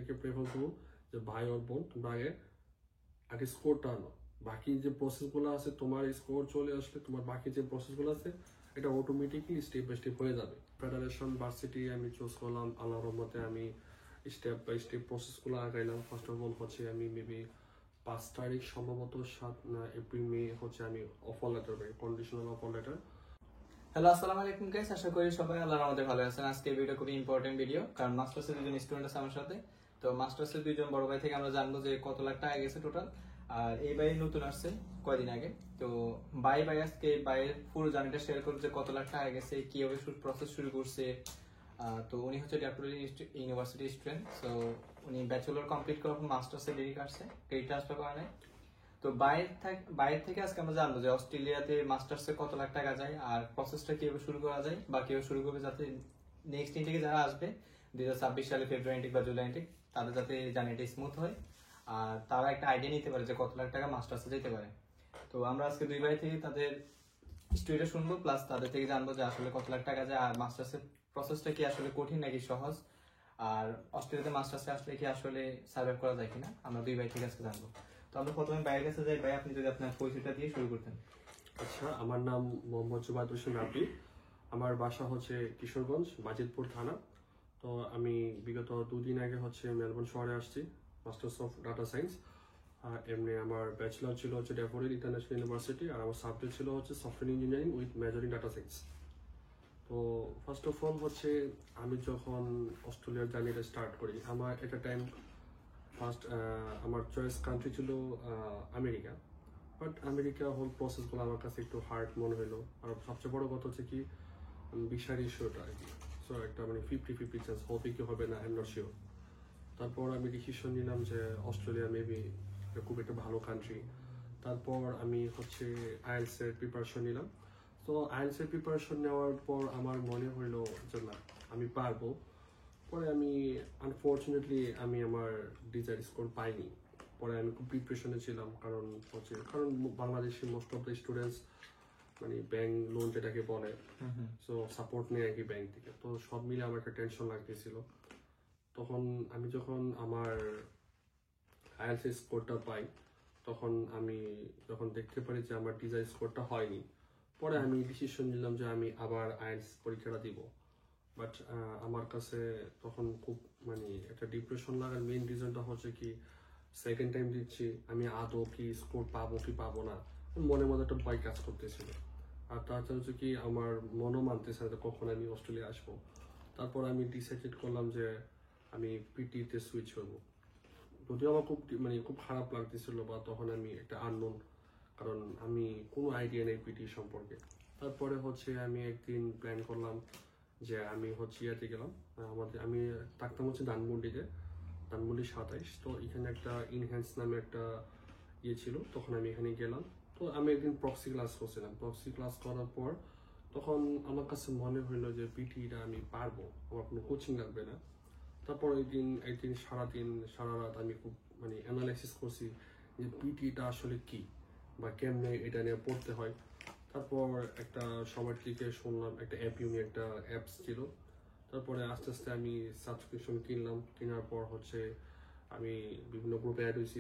Prefer করবো যে ভাই ওর বোন তোমরা আগে স্কোরটা আনো, বাকি যে প্রসেসগুলো আছে তোমার স্কোর চলে আসলে তোমার বাকি যে প্রসেসগুলো আছে এটা অটোমেটিকলি স্টেপ বাই স্টেপ হয়ে যাবে। ফেডারেশন ভার্সিটি আমি চুজ করলাম, আল্লাহর রহমতে আমি স্টেপ বাই স্টেপ প্রসেসগুলো আগাইলাম। ফার্স্ট অফ অল হচ্ছে আমি মেবি 5 তারিখ সম্ভবত 7 এপ্রিল মে হচ্ছে আমি অফার লেটার পাই, কন্ডিশনাল অফার লেটার। হ্যালো, আসসালামু আলাইকুম গাইস, আশা করি সবাই আল্লাহর রহমতে ভালো আছেন। আজকে ভিডিও খুবই ইম্পর্টেন্ট ভিডিও, কারণ মাস্টার্সের দুজন স্টুডেন্ট আছে আমার সাথে। তো মাস্টার্সের দুইজন বড় ভাই থেকে আমরা জানবো যে কত লাখ টাকা গেছে টোটাল। আর এই ভাই নতুন আসছে কয়দিন আগে। তো ভাই আজকে ভাইয়ের পুরো জার্নিটা শেয়ার করবে যে কত লাখ টাকা গেছে, কিভাবে প্রসেস শুরু করছে। তো উনি হচ্ছে ডক্টরেট ইউনিভার্সিটি স্টুডেন্ট। সো উনি ব্যাচেলর কমপ্লিট করার পর মাস্টার্সে ডিগ্রি কাটছে, ক্রেডিট ট্রান্সফার করা নেই। তো বাইরের থেকে আজকে আমরা জানবো যে অস্ট্রেলিয়াতে মাস্টার্সে কত লাখ টাকা যায় আর প্রসেসটা কিভাবে শুরু করা যায় বা কিভাবে শুরু করবে, যাতে নেক্সট ইনটেকে যারা আসবে 2026 সালে ফেব্রুয়ারি ইনটেক বা জুলাই ইনটেক তাদের যাতে জার্নিটা স্মুথ হয় আর তারা একটা আইডিয়া নিতে পারে যে কত লাখ টাকা মাস্টার্সে যেতে পারে। তো আমরা আজকে দুই ভাই থেকে তাদের স্টোরিটা শুনবো, প্লাস তাদের থেকে জানবো যে আসলে কত লাখ টাকা যায় আর মাস্টার্সের প্রসেসটা কি আসলে কঠিন নাকি সহজ, আর অস্ট্রেলিয়াতে মাস্টার্সে আসলে কি আসলে সার্ভাইভ করা যায় কিনা আমরা দুই ভাই থেকে আজকে জানবো। তো আমরা প্রথমে বাইরের কাছে যাই। ভাই, আপনি যদি আপনার পরিচয়টা দিয়ে শুরু করতেন। আচ্ছা, আমার নাম মোহাম্মদ জুবাদ হোসেন রাব্বি। আমার বাসা হচ্ছে কিশোরগঞ্জ, বাজিতপুর থানা। তো আমি বিগত 2 দিন আগে হচ্ছে মেলবোর্ন শহরে আসছি, মাস্টার্স অফ ডাটা সায়েন্স। আর এমনি আমার ব্যাচেলার ছিল হচ্ছে ড্যাফোডিল ইন্টারন্যাশনাল ইউনিভার্সিটি, আর আমার সাবজেক্ট ছিল হচ্ছে software engineering with major in data science. তো ফার্স্ট অফ অল হচ্ছে আমি যখন অস্ট্রেলিয়ার জার্নিটা স্টার্ট করি, আমার একটা টাইম ফার্স্ট আমার চয়েস কান্ট্রি ছিল আমেরিকা। বাট আমেরিকা হোল প্রসেসগুলো আমার কাছে একটু হার্ড মনে হলো। আর সবচেয়ে বড় কথা হচ্ছে কি ভিসার ইস্যুটা আর কি। সো একটা মানে 50-50 চান্স হবে কি হবে না, আই এম নট শিওর। তারপর আমি ডিসিশন নিলাম যে অস্ট্রেলিয়া মেবি খুব একটা ভালো কান্ট্রি। তারপর আমি হচ্ছে আইএলটিএস এর প্রিপারেশন নিলাম। তো আইএলটিএস এর প্রিপারেশন নেওয়ার পর আমার মনে হলো যে না, আমি পারবো। পরে আমি আনফর্চুনেটলি আমি আমার ডিজায়ার স্কোর পাইনি। পরে আমি খুব ডিপ্রেশনে ছিলাম, কারণ Bangladeshi most of the students মানে ব্যাংক লোন যেটাকে বলে, সো সাপোর্ট নেই আর কি ব্যাংক থেকে। তো সব মিলে আমার একটা টেনশন লাগতেছিল। তখন আমি যখন আমার আইএলটিএস স্কোরটা পাই, তখন আমি যখন দেখতে পারি যে আমার ডিজায়ার স্কোরটা হয়নি, পরে আমি ডিসিশন নিলাম যে আমি আবার আইএলটিএস পরীক্ষাটা দিব। বাট আমার কাছে তখন খুব মানে একটা ডিপ্রেশন লাগার মেইন রিজনটা হচ্ছে কি, সেকেন্ড টাইম দিচ্ছি, আমি আদৌ কি স্কোর পাবো কি পাবো না, মনের মধ্যে একটা ভয় কাজ করতেছিল। আর তাছাড়া হচ্ছে কি আমার মনও মানতেছে না কখন আমি অস্ট্রেলিয়া আসবো। তারপর আমি ডিসাইড করলাম যে আমি পিটিতে সুইচ করবো। যদিও আমার খুব খারাপ লাগতেছিল, বা তখন আমি একটা আননোন, কারণ আমি কোনো আইডিয়া নেই পিটি সম্পর্কে। তারপরে হচ্ছে আমি একদিন প্ল্যান করলাম যে আমি হচ্ছে ইয়াতে গেলাম, আমি থাকতাম হচ্ছে ধানমন্ডিতে, ধানমন্ডি 27। তো এখানে একটা ইনহ্যান্স নামে একটা ইয়ে ছিল, তখন আমি এখানে গেলাম। তো আমি একদিন প্রক্সি ক্লাস করছিলাম। প্রক্সি ক্লাস করার পর তখন আমার কাছে মনে হইলো যে পিটিটা আমি পারবো, আমার কোনো কোচিং লাগবে না। তারপর একদিন সারা রাত আমি খুব মানে অ্যানালাইসিস করছি যে পিটিটা আসলে কি বা কেমনে এটা নিয়ে পড়তে হয়। তারপর একটা সবার থেকে শুনলাম একটা একটা অ্যাপস ছিল। তারপরে আস্তে আস্তে আমি সাবস্ক্রিপশন কিনলাম। কেনার পর হচ্ছে আমি বিভিন্ন গ্রুপে অ্যাড হয়েছি,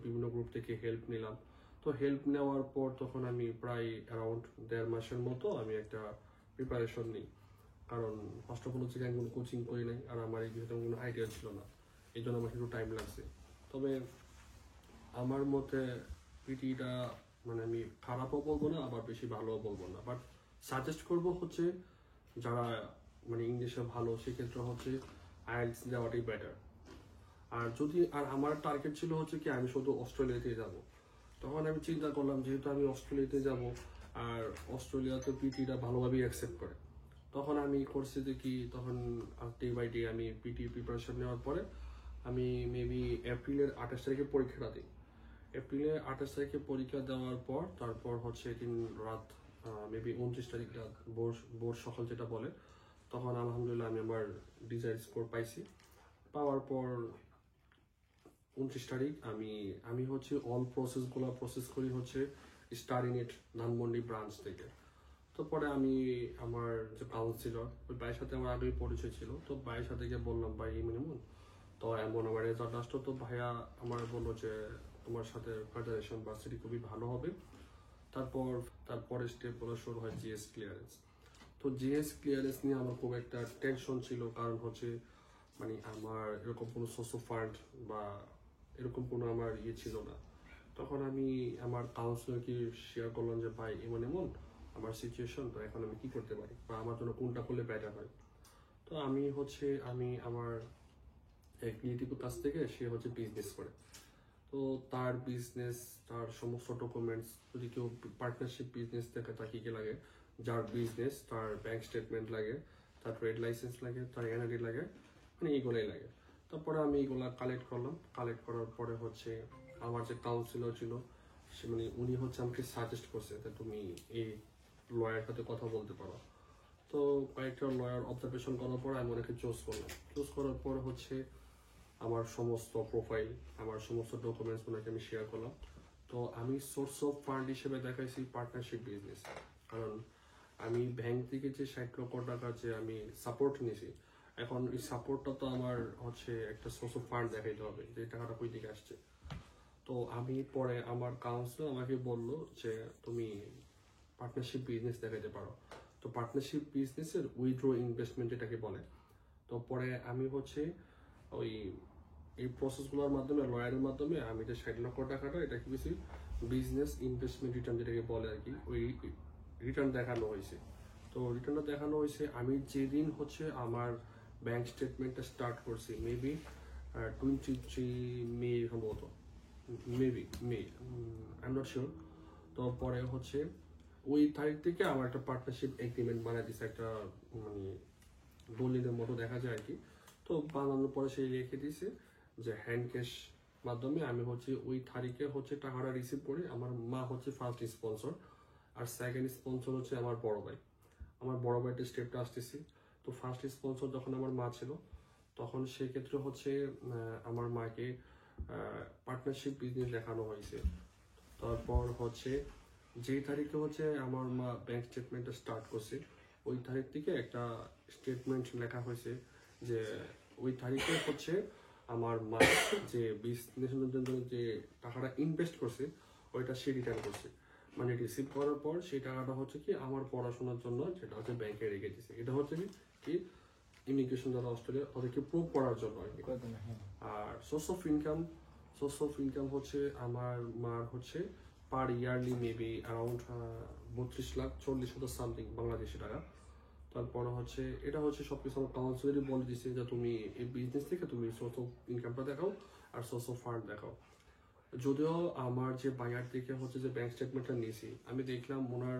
বিভিন্ন গ্রুপ থেকে হেল্প নিলাম। তো হেল্প নেওয়ার পর তখন আমি প্রায় অ্যারাউন্ড 1.5 মাসের মতো আমি একটা প্রিপারেশন নিই। কারণ ফার্স্ট অফ অল হচ্ছে আমি কোনো কোচিং করি নাই, আর আমার এই বিষয়ে কোনো আইডিয়া ছিল না, এই জন্য আমার একটু টাইম লাগছে। তবে আমার মতে পিটিটা মানে আমি খারাপও বলবো না, আবার বেশি ভালোও বলবো না, বাট সাজেস্ট করবো হচ্ছে যারা মানে ইংলিশে ভালো, সেক্ষেত্রে হচ্ছে আইএলটিএস দেওয়াটাই বেটার। আর আমার টার্গেট ছিল হচ্ছে কি আমি শুধু অস্ট্রেলিয়াতে যাব। তখন আমি চিন্তা করলাম যেহেতু আমি অস্ট্রেলিয়াতে যাব, আর অস্ট্রেলিয়াতে পিটিটা ভালোভাবেই অ্যাকসেপ্ট করে, তখন আমি করছি যে কি, তখন ডে বাই ডে আমি পিটি প্রিপারেশন নেওয়ার পরে আমি মেবি এপ্রিলের 28 তারিখে পরীক্ষাটা দিই। এপ্রিলের 28 তারিখে পরীক্ষা দেওয়ার পর তারপর হচ্ছে এদিন রাত মেবি 29 তারিখ রাত ভোর সকাল যেটা বলে, তখন আলহামদুলিল্লাহ আমি আমার ডিজায়ার স্কোর পাইছি। পাওয়ার পর 29 তারিখ আমি হচ্ছে অল প্রসেস করি হচ্ছে স্টারিনেট ধানমন্ডি ব্রাঞ্চ থেকে। তো পরে আমি আমার যে কাউন্সিলর, ওই ভাইয়ের সাথে আমার আগেই পরিচয় ছিল, তো ভাইয়ের সাথে গিয়ে বললাম ভাই মিনিমম তো এমন আমার রেজাল্ট আসতো, তো ভাইয়া আমার বললো যে তোমার সাথে ফেডারেশন ভার্সিটি খুবই ভালো হবে। তারপরে স্টেপগুলো শুরু হয় জিএস ক্লিয়ারেন্স। তো জিএস ক্লিয়ারেন্স নিয়ে আমার খুব একটা টেনশন ছিল, কারণ হচ্ছে মানে আমার এরকম কোনো সোর্স অফ ফান্ড বা এরকম কোনো আমার ছিল না। তখন আমি আমার কাউন্সিলরকে শেয়ার করলাম যে ভাই এমন এমন আমার সিচুয়েশন, তো এখন আমি কি করতে পারি বা আমার জন্য কোনটা করলে বেটার হয়। তো আমি আমার এক রিলেটিভের কাছ থেকে, সে হচ্ছে বিজনেস করে। তো তার বিজনেস, তার সমস্ত ডকুমেন্টস, যদি কেউ পার্টনারশিপ বিজনেস থেকে তার কি কি লাগে, যার বিজনেস তার ব্যাংক স্টেটমেন্ট লাগে, তার ট্রেড লাইসেন্স লাগে, তার এনআইডি লাগে, মানে এইগুলোই লাগে। তারপরে আমি এইগুলা কালেক্ট করলাম। কালেক্ট করার পরে হচ্ছে আমার যে কাউন্সিলর ছিল, সে মানে উনি হচ্ছে আমাকে সাজেস্ট করছে যে তুমি এই লয়ার সাথে কথা বলতে পারো। তো কয়েকটা লয়ার অবজারভেশন করার পর আমি ওনাকে চুজ করলাম। চুজ করার পর হচ্ছে আমার সমস্ত প্রোফাইল, আমার সমস্ত ডকুমেন্টস ওনাকে আমি শেয়ার করলাম। তো আমি সোর্স অফ ফান্ড হিসেবে দেখাইছি পার্টনারশিপ বিজনেস, কারণ আমি ব্যাংক থেকে যে 60 লক্ষ টাকা যে আমি সাপোর্ট নিয়েছি, এখন এই সাপোর্টটা তো আমার হচ্ছে একটা সোর্স অফ ফান্ড দেখাইতে হবে যে টাকাটা কই থেকে আসছে। তো আমি পরে আমার কাউন্সিলর আমাকে বললো যে তুমি পার্টনারশিপ বিজনেস দেখাইতে পারো। তো পার্টনারশিপ বিজনেসের উইথড্র ইনভেস্টমেন্ট এটাকে বলে। তো পরে আমি হচ্ছে ওই এই প্রসেসগুলোর মাধ্যমে, লয়ারের মাধ্যমে আমি যে 60 লক্ষ টাকাটা, এটা কি বেশি বিজনেস ইনভেস্টমেন্ট রিটার্ন যেটাকে বলে আর কি, ওই রিটার্ন দেখানো হয়েছে। তো রিটার্নটা দেখানো হয়েছে আমি যেদিন হচ্ছে আমার ব্যাংক স্টেটমেন্টটা স্টার্ট করছি, মেবি 23 মে সম্ভবত, maybe May, I am not sure. তো পরে হচ্ছে ওই তারিখ থেকে আমার একটা পার্টনারশিপ এগ্রিমেন্ট বানিয়ে দিচ্ছে, একটা মানে দলিলের মতো দেখা যায় আর কি। তো বানানোর পরে সেই রেখে দিয়েছে যে হ্যান্ড ক্যাশ মাধ্যমে আমি হচ্ছে ওই তারিখে হচ্ছে টাকাটা রিসিভ করি। আমার মা হচ্ছে ফার্স্ট স্পন্সর, আর সেকেন্ড স্পন্সর হচ্ছে আমার বড় ভাই। আমার বড় ভাইটা স্টেপটা আসতেছি। তো ফার্স্ট স্পন্সর যখন আমার মা ছিল, তখন সেক্ষেত্রে হচ্ছে আমার মাকে পার্টনারশিপ বিজনেস দেখানো হয়েছে। তারপর হচ্ছে যেই তারিখে হচ্ছে আমার মা ব্যাংক স্টেটমেন্টটা স্টার্ট করছে, ওই তারিখ থেকে একটা স্টেটমেন্ট লেখা হয়েছে যে ওই তারিখে হচ্ছে আমার মা যে বিজনেসের জন্য যে টাকাটা ইনভেস্ট করছে, ওইটা সে রিটার্ন করছে। মানে রিসিভ করার পর সেই টাকাটা হচ্ছে কি আমার পড়াশোনার জন্য, যেটা হচ্ছে ব্যাংকে রেখে দিছে। এটা হচ্ছে কি ইমিগ্রেশন যারা অস্ট্রেলিয়া, তাদেরকে প্রুভ করার জন্য আর কি। আর সোর্স অফ ইনকাম হচ্ছে আমার মার হচ্ছে per yearly maybe around 32,40,000 something Bangladeshi taka. তারপরে হচ্ছে এটা হচ্ছে সবকিছু আমার কাউন্সিলারই বলে দিচ্ছে যে তুমি এই বিজনেস থেকে তুমি সোর্স অফ ইনকামটা দেখাও আর সোর্স অফ ফান্ড দেখাও। যদিও আমার যে বায়ার থেকে হচ্ছে যে ব্যাংক স্টেটমেন্টটা নিয়েছি, আমি দেখলাম ওনার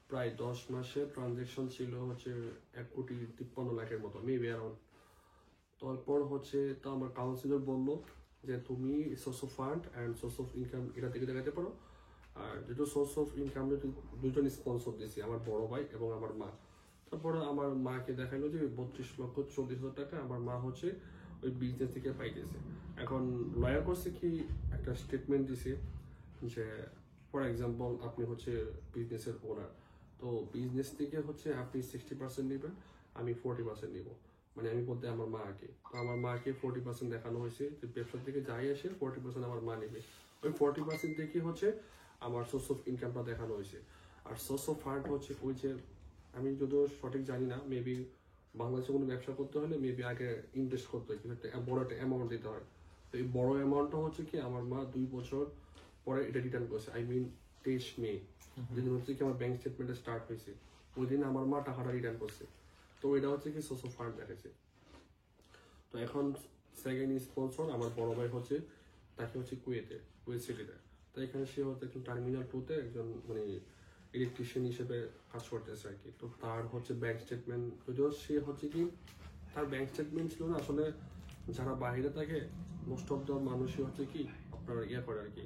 প্রায় 10 মাসের ট্রানজেকশন ছিল হচ্ছে 1,53,00,000 মতো, মেবি অ্যারাউন্ড। তারপর হচ্ছে তো আমার কাউন্সিলর বললো যে তুমি source of fund and source of income এটা থেকে দেখাতে পারো। আর যেটা সোর্স অফ ইনকাম দুজন স্পন্সর দিয়েছি, আমার বড় ভাই এবং আমার মা। তারপরে আমার মাকে দেখাইলো যে 32,40,000 টাকা আমার মা হচ্ছে ওই বিজনেস থেকে পাইতেছে। এখন লয়ার করছে কি একটা স্টেটমেন্ট দিছে যে ফর এক্সাম্পল আপনি হচ্ছে বিজনেসের ওনার, তো বিজনেস থেকে হচ্ছে আপনি 60% নেবেন, আমি 40% নিব। মানে আমি বলতে আমার মাকে, তো আমার মাকে 40% দেখানো হয়েছে যে ব্যবসা থেকে যাই আসে 40% আমার মা নেবে। ওই 40% থেকে হচ্ছে আমার সোর্স অফ ইনকামটা দেখানো হয়েছে। আর সোর্স অফ ফান্ড হচ্ছে ওই যে, আমি যদিও সঠিক জানি না, মেবি বাংলাদেশে কোনো ব্যবসা করতে হলে মেবি আগে ইনভেস্ট করতে হয়, কিন্তু একটা বড় একটা অ্যামাউন্ট দিতে হয়। তো এই বড় অ্যামাউন্টটা হচ্ছে কি আমার মা 2 বছর পরে এটা রিটার্ন করেছে, আই মিন 23 মে, যেদিন হচ্ছে কি আমার ব্যাংক স্টেটমেন্টে স্টার্ট হয়েছে, ওই দিন আমার মা টাকাটা রিটার্ন করছে। তো এটা হচ্ছে কি সোর্স অফ ফান্ড দেখাচ্ছে। তো এখন সেকেন্ড স্পন্সর আমার বড় ভাই হচ্ছে, তাকে হচ্ছে কুয়েত সিটিতে। তো এখানে সে হচ্ছে একজন টার্মিনাল 2-তে একজন মানে ইলেকট্রিশিয়ান হিসেবে কাজ করতেছে আর কি। তো তার হচ্ছে ব্যাংক স্টেটমেন্ট, যদিও সে হচ্ছে কি তার ব্যাংক স্টেটমেন্ট ছিল না, আসলে যারা বাইরে থাকে মোস্ট অফ দ্য মানুষই হচ্ছে কি আপনার করে আর কি,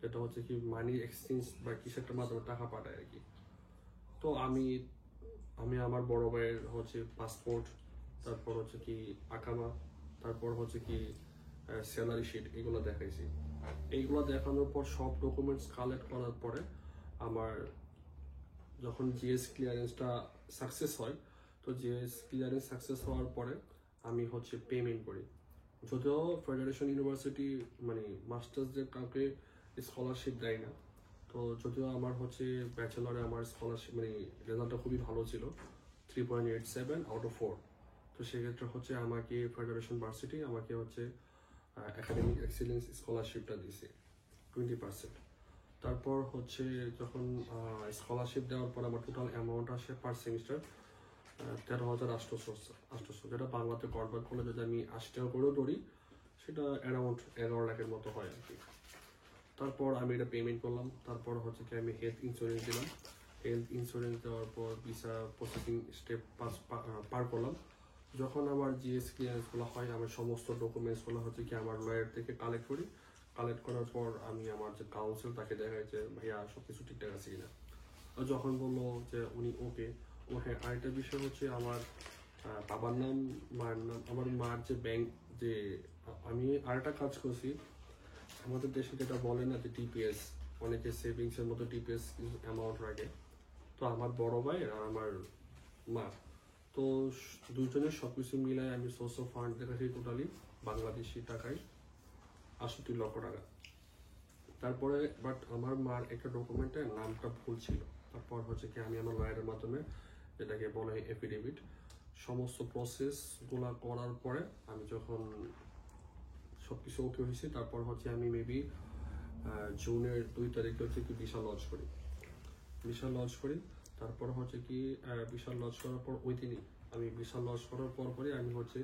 যেটা হচ্ছে কি মানি এক্সচেঞ্জ বা কিছু একটা মাধ্যমে টাকা পাঠায় আর কি। তো আমি আমার বড় ভাইয়ের হচ্ছে পাসপোর্ট, তারপর হচ্ছে কি আকামা, তারপর হচ্ছে কি স্যালারি শিট, এগুলো দেখাইছি। এইগুলো দেখানোর পর সব ডকুমেন্টস কালেক্ট করার পরে আমার যখন জিএস ক্লিয়ারেন্সটা সাকসেস হয়, তো জিএস ক্লিয়ারেন্স সাকসেস হওয়ার পরে আমি হচ্ছে পেমেন্ট করি। যদিও ফেডারেশন ইউনিভার্সিটি মানে মাস্টার্সদের কাউকে স্কলারশিপ দেয় না, তো যদিও আমার হচ্ছে ব্যাচেলরে আমার স্কলারশিপ মানে রেজাল্টটা খুবই ভালো ছিল, 3.87 out of 4। তো সেক্ষেত্রে হচ্ছে আমাকে ফেডারেশন ভার্সিটি আমাকে হচ্ছে একাডেমিক এক্সিলেন্স স্কলারশিপটা দিছে 20%। তারপর হচ্ছে যখন স্কলারশিপ দেওয়ার পর আমার টোটাল অ্যামাউন্ট আসে পার সেমিস্টার 13,800, যেটা বাংলাতে কনভার্ট করলে যদি আমি 80 টাকা করেও ধরি সেটা অ্যারাউন্ড 11 লাখের মতো হয় আর কি। তারপর আমি এটা পেমেন্ট করলাম, তারপর হচ্ছে কি আমি হেলথ ইন্স্যুরেন্স দিলাম। হেলথ ইন্স্যুরেন্স দেওয়ার পর ভিসা প্রসেসিং স্টেপ পার করলাম। যখন আমার জিএস ক্লিয়ারেন্সগুলো হয়, আমার সমস্ত ডকুমেন্টসগুলো হচ্ছে কি আমার লয়ার থেকে কালেক্ট করি। কালেক্ট করার পর আমি আমার যে কাউন্সিল তাকে দেখাই যে ভাইয়া সব কিছু ঠিকঠাক আছে কিনা। যখন বললো যে উনি ওকে, ও হ্যাঁ আরেকটা বিষয় হচ্ছে আমার বাবার নাম, মায়ের নাম, আমার মার যে ব্যাংক যে আমি আরেকটা কাজ করছি আমাদের দেশে যেটা বলে না যে ডিপিএস, অনেকে সেভিংস এর মতো ডিপিএস অ্যামাউন্ট রাখে। তো আমার বড় ভাই আর আমার মা, তো দুজনের সবকিছু মিলায় আমি সোর্স অফ ফান্ড দেখাচ্ছি টোটালি বাংলাদেশি টাকায় 68 লক্ষ টাকা। তারপরে বাট আমার মার একটা ডকুমেন্টে নামটা ভুল ছিল। তারপর হচ্ছে কি আমি আমার লয়ারের মাধ্যমে, যেটাকে বলে এফিডেভিট, সমস্ত প্রসেসগুলো করার পরে আমি যখন সবকিছু ওকে হয়েছে, তারপর হচ্ছে আমি মেবি জুনের 2 তারিখে হচ্ছে কি ভিসা লঞ্চ করি। তারপর হচ্ছে কি ভিসা লঞ্চ করার পর ওই দিনই আমি ভিসা লঞ্চ করার পরে আমি হচ্ছে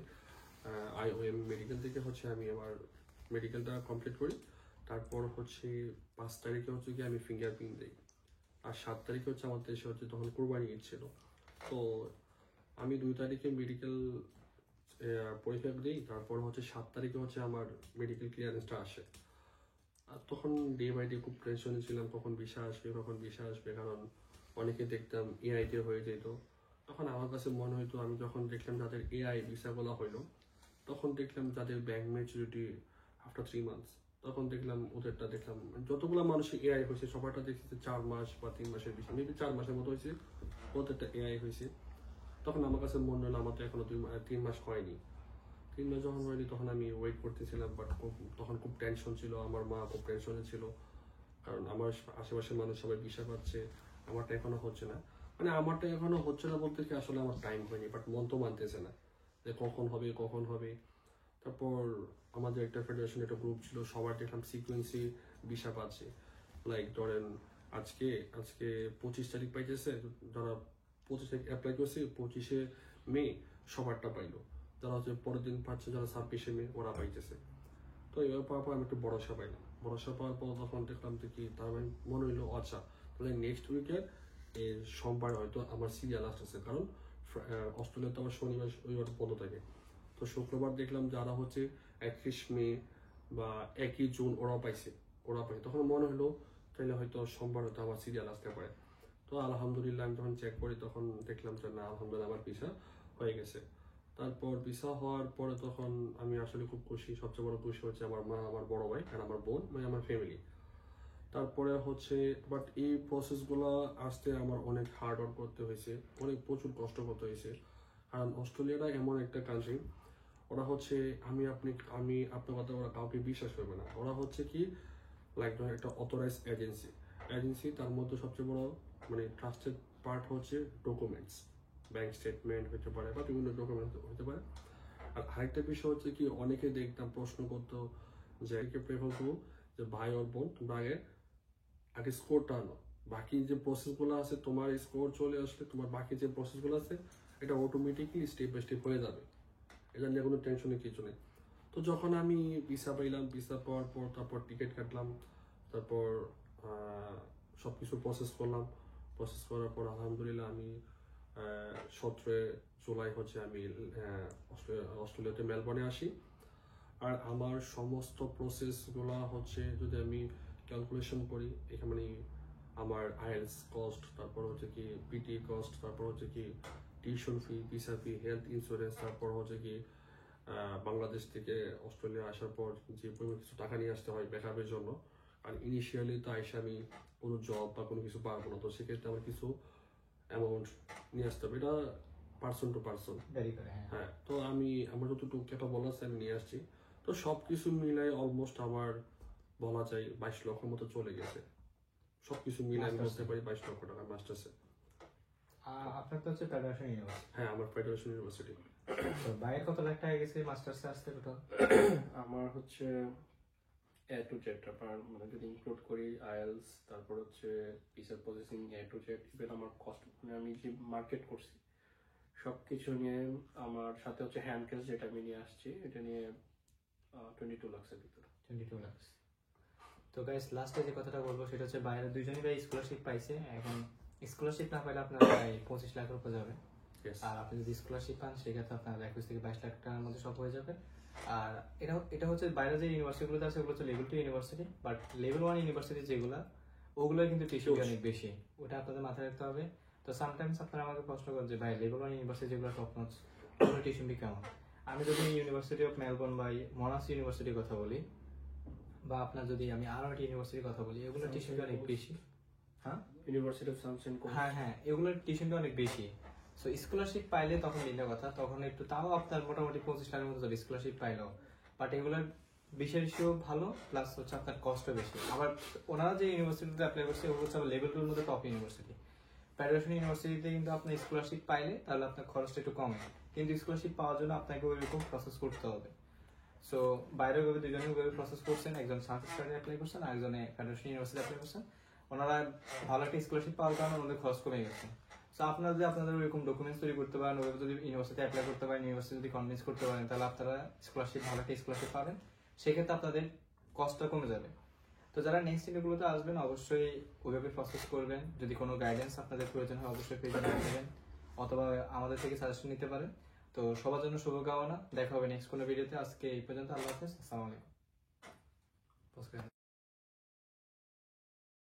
IOM মেডিকেল থেকে হচ্ছে আমি আমার মেডিকেলটা কমপ্লিট করি। তারপর হচ্ছে 5 তারিখে হচ্ছে কি আমি ফিঙ্গারপ্রিন্ট দিই। আর 7 তারিখে হচ্ছে আমাদের দেশে হচ্ছে তখন কোরবানি ঈদ ছিল। তো আমি 2 তারিখে মেডিকেল পরীক্ষা দিই। তারপর হচ্ছে 7 তারিখে হচ্ছে আমার মেডিকেল ক্লিয়ারেন্সটা আসে। আর তখন ডে বাই ডে খুব টেনশনে ছিলাম কখন ভিসা আসবে, কারণ অনেকে দেখতাম এআই তে হয়ে যেত। তখন আমার কাছে মনে হইতো, আমি যখন দেখলাম যাদের এআই ভিসাগুলো হইলো, তখন দেখলাম যাদের ব্যাংক ম্যাচুরিটি আফটার 3 মান্থস, তখন দেখলাম ওদেরটা দেখলাম যতগুলো মানুষের এআই হয়েছে সবারটা দেখছি 4 মাস বা 3 মাসের বেশি, মেবি 4 মাসের মতো হয়েছে, ওদেরটা এআই হয়েছে। তখন আমার কাছে মনে হলো আমার তো এখনো 3 মাস হয়নি। 3 মাস যখন হয়নি তখন আমি ওয়েট করতেছিলাম, বাট তখন খুব টেনশন ছিল, আমার মা খুব টেনশনে ছিল, কারণ আমার আশেপাশের মানুষ সবাই ভিসা পাচ্ছে, আমারটা এখনো হচ্ছে না। মানে আমারটা এখনো হচ্ছে না বলতে কি আসলে আমার টাইম হয়নি, বাট মন তো মানতেছে না যে কখন হবে। তারপর আমাদের একটা ফেডারেশন একটা গ্রুপ ছিল, সবার দেখলাম সিকুয়েন্সি ভিসা পাচ্ছে। লাইক ধরেন আজকে আজকে 25 তারিখ পাইতেছে, যারা 25 তারিখ অ্যাপ্লাই করছে 25শে মে সবারটা পাইলো, যারা হচ্ছে পরের দিন পাচ্ছে, যারা 26শে মে ওরা পাইতেছে। তো এবার পাওয়ার পর আমি একটু ভরসা পাইলাম। ভরসা পাওয়ার পর তখন দেখলাম যে কি, তার মানে মনে হইলো আচ্ছা তাহলে নেক্সট উইকের সোমবার হয়তো আমার সিরিয়াল আসতেছে, কারণ অস্ট্রেলিয়াতে আমার শনিবার রবিবার বন্ধ থাকে। তো শুক্রবার দেখলাম যারা হচ্ছে 31 মে বা 1 জুন ওরা পাইছে। তখন মনে হলো তাহলে হয়তো সোমবার হয়তো আমার সিরিয়াল আসতে পারে। তো আলহামদুলিল্লাহ আমি তখন চেক করি, তখন দেখলাম যে না আলহামদুলিল্লাহ আমার ভিসা হয়ে গেছে। তারপর ভিসা হওয়ার পরে তখন আমি আসলে খুব খুশি। সবচেয়ে বড় খুশি হচ্ছে আমার মা, আমার বড় ভাই আর আমার বোন, মানে আমার ফ্যামিলি। তারপরে হচ্ছে বাট এই প্রসেসগুলো আসতে আমার অনেক হার্ড ওয়ার্ক করতে হয়েছে, প্রচুর কষ্ট করতে হয়েছে। কারণ অস্ট্রেলিয়াটা এমন একটা কান্ট্রি, ওরা হচ্ছে আমি আপনার কথা ওরা কাউকে বিশ্বাস করবে না। ওরা হচ্ছে কি লাইক ধরেন একটা অথরাইজ এজেন্সি, তার মধ্যে সবচেয়ে বড় মানে ট্রাস্টেড পার্ট হচ্ছে ডকুমেন্টস, ব্যাংক স্টেটমেন্ট হতে পারে বা বিভিন্ন ডকুমেন্ট হতে পারে। আর আরেকটা বিষয় হচ্ছে কি, অনেকে দেখতাম প্রশ্ন করতো যে প্রেফার করবো যে ভাই ওর বোন তোমরা আগে স্কোরটা আনো, বাকি যে প্রসেসগুলো আছে তোমার স্কোর চলে আসলে তোমার বাকি যে প্রসেসগুলো আছে এটা অটোমেটিকলি স্টেপ বাই স্টেপ হয়ে যাবে, এটা নিয়ে কোনো টেনশনের কিছু নেই। তো যখন আমি ভিসা পাইলাম, ভিসা পাওয়ার পর তারপর টিকিট কাটলাম, তারপর সব কিছু প্রসেস করার পর আলহামদুলিল্লাহ আমি 17 জুলাই হচ্ছে আমি অস্ট্রেলিয়াতে মেলবোর্নে আসি। আর আমার সমস্ত প্রসেসগুলো হচ্ছে যদি আমি ক্যালকুলেশন করি, এখানে মানে আমার আইএলস কস্ট, তারপর হচ্ছে কি পিটি কস্ট, তারপর হচ্ছে কি টিউশন ফি, ভিসা ফি, হেলথ ইন্স্যুরেন্স, তারপর হচ্ছে কি বাংলাদেশ থেকে অস্ট্রেলিয়া আসার পর যে পরিমাণ কিছু টাকা নিয়ে আসতে হয় ব্যাকআপের জন্য। আর ইনিশিয়ালি তো আইসা আমি কোনো জব বা কোনো কিছু পারবো না, তো সেক্ষেত্রে আমার কিছু অ্যামাউন্ট নিয়ে আসতে হবে, এটা পার্সন টু পার্সন। ভ্যারি করে, হ্যাঁ। হ্যাঁ, তো আমার যতটুকু ক্যাপাবল আছে আমি নিয়ে আসছি। তো সবকিছু মিলাই অলমোস্ট আমার বলা যায় 22 লক্ষ মতো চলে গেছে। সবকিছু মিলাই আমি বলতে পারি 22 লক্ষ টাকা মাস্টার্সে। আপনার তো হচ্ছে ফেডারেশন ইউনিভার্সিটি, হ্যাঁ, আমার ফেডারেশন ইউনিভার্সিটি। তো বাইরে কত লাখ টাকা গেছে মাস্টার্সে আসতে টোটাল? আমার হচ্ছে এ টু জেড, আপনার মানে যদি ইনক্লুড করি আইএলস, তারপর হচ্ছে পিসের processing, A to Z, even আমার কস্ট মানে আমি যে মার্কেট করছি সবকিছু নিয়ে, আমার সাথে হচ্ছে হ্যান্ড ক্যাশ যেটা আমি নিয়ে আসছি, এটা নিয়ে 22 লাখের ভিতরে। 22 লাখ। তো গাইস লাস্টে যে কথাটা বলবো সেটা হচ্ছে বাইরে দুইজনই ভাই স্কলারশিপ পাইছে। এখন স্কলারশিপ না পাইলে আপনার প্রায় 25 লাখের উপর যাবে। Yes. আর আপনি যদি স্কলারশিপ পান সেক্ষেত্রে আপনার 21 থেকে 22 লাখ টাকার মধ্যে সব হয়ে যাবে। আর এটা হচ্ছে বাইরে যে ইউনিভার্সিটিগুলো আছে ওগুলো হচ্ছে level 2 university, but level 1 university যেগুলো ওগুলো কিন্তু টিউশন অনেক বেশি, ওটা আপনাদের মাথায় রাখতে হবে। তো সামটাইমস আপনারা আমাকে প্রশ্ন করেন যে ভাই লেভেল 1 ইউনিভার্সিটি যেগুলো টপ নচ ওগুলো টিউশন ফি কেমন? আমি যদি ইউনিভার্সিটি অফ মেলবোর্ন বা মনাস ইউনিভার্সিটির কথা বলি, বা আপনার যদি আমি আরো একটা ইউনিভার্সিটির কথা বলি, এগুলো টিউশন ফি অনেক বেশি। হ্যাঁ ইউনিভার্সিটি অফ সানশাইন হ্যাঁ এগুলোর টিউশন ফি অনেক বেশি। সো স্কলারশিপ পাইলে তখন ভিন্ন কথা, তখন একটু তাও আপনার মোটামুটি 25 লাখের মতো যাবে স্কলারশিপ পাইলেও। বাট এগুলোর বিষয় রেশিও ভালো, প্লাস হচ্ছে আপনার কস্টও বেশি। আবার ওনারা যে ইউনিভার্সিটিতে অ্যাপ্লাই করছে ওগুলো হচ্ছে আবার লেভেল 2 এর মধ্যে টপ ইউনিভার্সিটি। ফেডারেশন ইউনিভার্সিটিতে কিন্তু আপনার স্কলারশিপ পাইলে তাহলে আপনার খরচটা একটু কমে, কিন্তু স্কলারশিপ পাওয়ার জন্য আপনাকে ওইরকম প্রসেস করতে হবে। সো বাইরে ওইভাবে দুজনে ওইভাবে প্রসেস করছেন, একজন সায়েন্স স্টাডি অ্যাপ্লাই করছেন আর একজনে ফেডারেশন ইউনিভার্সিটি অ্যাপ্লাই করছেন। ওনারা ভালো একটা স্কলারশিপ পাওয়ার কারণে ওনাদের খরচ কমে গেছে। সো আপনারা যদি আপনাদের ওইরকম ডকুমেন্টস তৈরি করতে পারেন, ওইভাবে যদি ইউনিভার্সিটি অ্যাপ্লাই করতে পারেন, ইউনিভার্সিটি যদি কনভিন্স করতে পারেন, তাহলে আপনারা স্কলারশিপ ভালো একটা স্কলারশিপ পাবেন, সেক্ষেত্রে আপনাদের কস্টটা কমে যাবে। তো যারা নেক্সট ইয়ারগুলোতে আসবেন অবশ্যই ওইভাবে প্রসেস করবেন। যদি কোনো গাইডেন্স আপনাদের প্রয়োজন হয় অবশ্যই পেজে নেবেন, অথবা আমাদের থেকে সাজেশন নিতে পারেন। তো সবার জন্য শুভকামনা, দেখা হবে নেক্সট কোনো ভিডিওতে। আজকে এই পর্যন্ত, আল্লাহ হাফেজ, আসসালামু আলাইকুম।